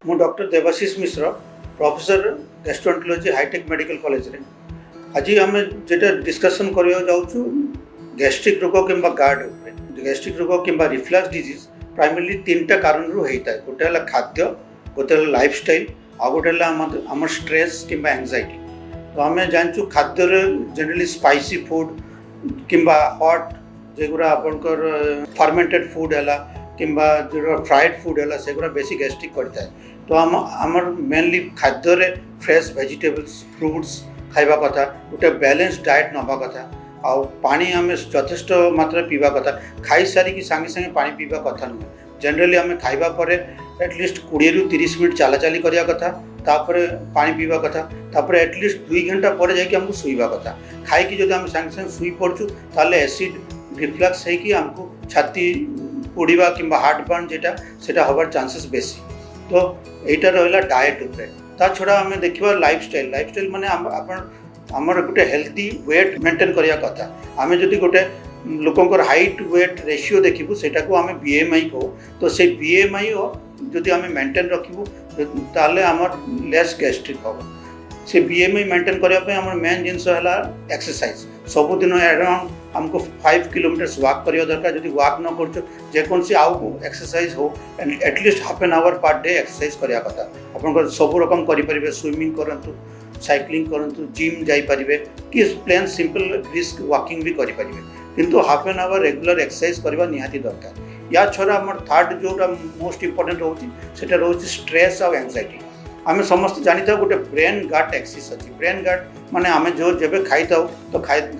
ମୁଁ doctor Debashish Mishra professor gastroenterology Hi Tech Medical କଲେଜରେ ଆଜି ଆମେ যেটা ডিসକସନ୍ କରିବାକୁ ଯାଉଛୁ ଗ୍ୟାଷ୍ଟ୍ରିକ୍ ରୋଗ କିମ୍ବା ଗାର୍ଡ ଉପରେ। ଗ୍ୟାଷ୍ଟ୍ରିକ୍ ରୋଗ କିମ୍ବା ରିଫ୍ଲକ୍ସ ଡିଜିଜ୍ ପ୍ରାଇମେରଲି ତିନିଟା କାରଣରୁ ହେଇଥାଏ। ଗୋଟେ ହେଲା ଖାଦ୍ୟ, ଗୋଟେ ହେଲା ଲାଇଫଷ୍ଟାଇଲ୍, ଆଉ ଗୋଟେ ହେଲା ଆମର ଷ୍ଟ୍ରେସ୍ କିମ୍ବା ଆଂଜାଇଟି। ତ ଆମେ ଜାଣିଛୁ ଖାଦ୍ୟରେ ଜେନେରାଲି ସ୍ପାଇସି ଫୁଡ୍ କିମ୍ବା ହଟ୍ যেগুলা আপনার ফার্মেন্টেড ফুড হল কিংবা যেগুলো ফ্রাইড ফুড হল সেগুলো বেশি গ্যাস্ট্রিক করে থাকে। তো আমার মেনলি খাদ্যরে ফ্রেশ ভেজিটেবলস ফ্রুটস খাইবা কথা, গোটে ব্যালেন্স ডায়েট নেওয়া কথা, ଆଉ ପାଣି ଆମେ ଯଥେଷ୍ଟ ମାତ୍ରାରେ ପିଇବା କଥା। ଖାଇସାରିକି ସାଙ୍ଗେ ସାଙ୍ଗେ ପାଣି ପିଇବା କଥା ନୁହେଁ। ଜେନେରାଲି ଆମେ ଖାଇବା ପରେ ଆଟଲିଷ୍ଟ 20ରୁ 30 ମିନିଟ୍ ଚାଲାଚାଲି କରିବା କଥା, ତାପରେ ପାଣି ପିଇବା କଥା, ତାପରେ ଆଟଲିଷ୍ଟ 2 ଘଣ୍ଟା ପରେ ଯାଇକି ଆମକୁ ଶୋଇବା କଥା। ଖାଇକି ଯଦି ଆମେ ସାଙ୍ଗେ ସାଙ୍ଗେ ଶୋଇ ପଡ଼ୁଛୁ ତାହେଲେ ଏସିଡ୍ ରିଫ୍ଲକ୍ସ ହେଇକି ଆମକୁ ଛାତି ପୋଡ଼ିବା କିମ୍ବା ହାର୍ଟ ବର୍ନ ସେଟା ହେବାର ଚାନ୍ସେସ୍ ବେଶୀ। ତ এইটা ରହିଲା ଡାଏଟ୍ ଉପରେ। ତା ଛଡ଼ା ଆମେ ଦେଖିବା ଲାଇଫଷ୍ଟାଇଲ୍ ମାନେ ଆମର ଗୋଟେ ହେଲ୍ଦି ୱେଟ୍ ମେଣ୍ଟେନ୍ କରିବା କଥା। ଆମେ ଯଦି ଗୋଟେ ଲୋକଙ୍କର ହାଇଟ୍ ୱେଟ୍ ରେସିଓ ଦେଖିବୁ ସେଟାକୁ ଆମେ BMI କହୁ। ତ ସେ BMI ଯଦି ଆମେ ମେଣ୍ଟେନ୍ ରଖିବୁ ତାହେଲେ ଆମର ଲେସ୍ ଗ୍ୟାଷ୍ଟ୍ରିକ୍ ହେବ। ସେ BMI ମେଣ୍ଟେନ୍ କରିବା ପାଇଁ ଆମର ମେନ୍ ଜିନିଷ ହେଲା ଏକ୍ସରସାଇଜ୍। ସବୁଦିନ ଆରାଉଣ୍ଡ ଆମକୁ 5 କିଲୋମିଟର୍ସ ୱାକ୍ କରିବା ଦରକାର। ଯଦି ୱାକ୍ ନ କରୁଛୁ ଯେକୌଣସି ଆଉ ଏକ୍ସରସାଇଜ୍ ହଉ ଆଟଲିଷ୍ଟ ହାଫ୍ ଆନ୍ ଆୱାର ପାର୍ ଡେ ଏକ୍ସରସାଇଜ୍ କରିବା କଥା। ଆପଣଙ୍କର ସବୁ ରକମ କରିପାରିବେ, ସୁଇମିଂ କରନ୍ତୁ, ସାଇକ୍ଲିଂ କରନ୍ତୁ, ଜିମ୍ ଯାଇପାରିବେ କି ପ୍ଲେନ୍ ସିମ୍ପଲ୍ ବ୍ରିସ୍କ ୱାକିଂ ବି କରିପାରିବେ, କିନ୍ତୁ ହାଫ୍ ଆନ୍ ଆୱାର ରେଗୁଲାର ଏକ୍ସରସାଇଜ୍ କରିବା ନିହାତି ଦରକାର। ୟା ଛଡ଼ା ଆମର ଥାର୍ଡ଼ ଯେଉଁଟା ମୋଷ୍ଟ ଇମ୍ପୋର୍ଟାଣ୍ଟ ରହୁଛି ସେଟା ରହୁଛି ଷ୍ଟ୍ରେସ୍ ଆଉ ଆଂଜାଇଟି। ଆମେ ସମସ୍ତେ ଜାଣିଥାଉ ଗୋଟେ ବ୍ରେନ୍ ଗାଟ୍ ଆକ୍ସିସ୍ ଅଛି। ବ୍ରେନ୍ ଗାଟ୍ ମାନେ ଆମେ ଯେବେ ଖାଇଥାଉ ତ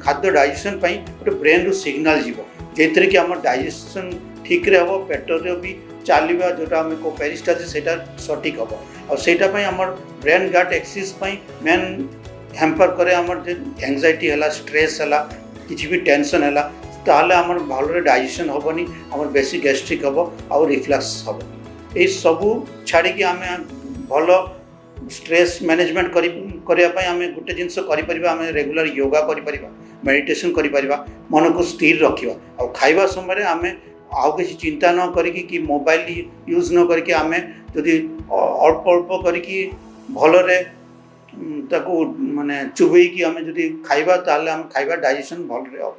ଖାଦ୍ୟ ଡାଇଜେସନ୍ ପାଇଁ ଗୋଟେ ବ୍ରେନ୍ରୁ ସିଗ୍ନାଲ୍ ଯିବ, ଯେଉଁଥିରେ କି ଆମର ଡାଇଜେସନ୍ ଠିକ୍ରେ ହେବ, ପେଟରେ ବି ଚାଲିବା ଯେଉଁଟା ଆମେ ପେରିଷ୍ଟାଲସିସ୍ ସେଇଟା ସଠିକ୍ ହେବ। ଆଉ ସେଇଟା ପାଇଁ ଆମର ବ୍ରେନ୍ ଗାଟ୍ ଆକ୍ସିସ୍ ପାଇଁ ମେନ୍ ହ୍ୟାମ୍ପର୍ କରେ ଆମର ଯେ ଆଂଜାଇଟି ହେଲା, ଷ୍ଟ୍ରେସ୍ ହେଲା, କିଛି ବି ଟେନସନ୍ ହେଲା, ତାହେଲେ ଆମର ଭଲରେ ଡାଇଜେସନ୍ ହେବନି, ଆମର ବେଶୀ ଗ୍ୟାଷ୍ଟ୍ରିକ୍ ହେବ ଆଉ ରିଫ୍ଲକ୍ସ ହେବ। ଏଇସବୁ ଛାଡ଼ିକି ଆମେ ଭଲ ଷ୍ଟ୍ରେସ୍ ମ୍ୟାନେଜମେଣ୍ଟ କରିବା ପାଇଁ ଆମେ ଗୋଟେ ଜିନିଷ କରିପାରିବା, ଆମେ ରେଗୁଲାର ୟୋଗା କରିପାରିବା, ମେଡ଼ିଟେସନ୍ କରିପାରିବା, ମନକୁ ସ୍ଥିର ରଖିବା। ଆଉ ଖାଇବା ସମୟରେ ଆମେ ଆଉ କିଛି ଚିନ୍ତା ନ କରିକି କି ମୋବାଇଲ ୟୁଜ୍ ନ କରିକି ଆମେ ଯଦି ଅଳ୍ପ ଅଳ୍ପ କରିକି ଭଲରେ ତାକୁ ମାନେ ଚୁବେଇକି ଆମେ ଯଦି ଖାଇବା ତାହେଲେ ଆମେ ଖାଇବା ଡାଇଜେସନ୍ ଭଲରେ ହେବ।